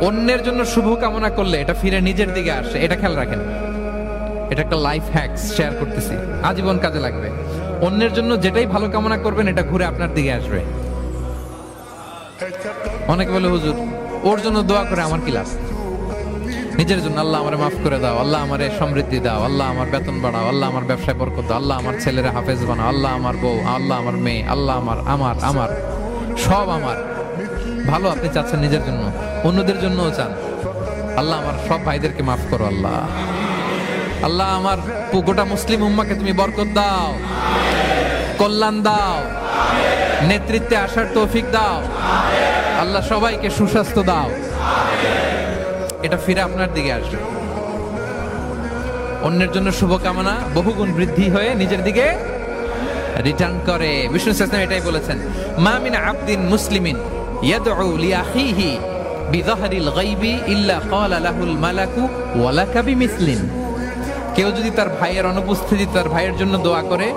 অন্যের জন্য শুভ কামনা করলে এটা ফিরে নিজের দিকে আসে, এটা খেয়াল রাখেন। এটা একটা লাইফ হ্যাকস শেয়ার করতেছি, আজীবন কাজে লাগবে। অন্যের জন্য যেটাই ভালো কামনা করবেন এটা ঘুরে আপনার দিকে আসবে। অনেকে বলে হুজুর ওর জন্য দোয়া করে আমার কি লাভ? নিজের জন্য আল্লাহ আমারে মাফ করে দাও, আল্লাহ আমারে সমৃদ্ধি দাও, আল্লাহ আমার বেতন বাড়াও, আল্লাহ আমার ব্যবসায় বরকত দাও, আল্লাহ আমার ছেলেরা হাফেজ বানাও, আল্লাহ আমার বউ, আল্লাহ আমার মেয়ে, আল্লাহ আমার আমার আমার সব আমার ভালো আপনি চাচ্ছেন নিজের জন্য, অন্যদের জন্যও চান। আল্লাহ আমার সব ভাইদেরকে মাফ করো, আল্লাহ আল্লাহ আমার গোটা মুসলিম উম্মাকে তুমি বরকত দাও, কল্যাণ দাও, নেতৃত্বে আসার তৌফিক দাও, আল্লাহ সবাইকে সুস্বাস্থ্য দাও। এটা ফিরে আপনার দিকে আসবে। অন্যের জন্য শুভকামনা বহুগুণ বৃদ্ধি হয়ে নিজের দিকে রিটার্ন করে। বিষ্ণু ইসলাম এটাই বলেছেন, মা মিন আবদিন মুসলিমিন ইয়াদউ লিআখিহি বিযাহরিল গায়বি ইল্লা ক্বালা লাহুল মালাকু ওয়া লাকা বিমিসলিন। কেউ যদি তার ভাইয়ের অনুপস্থিতি তার ভাইয়ের জন্য দোয়া করে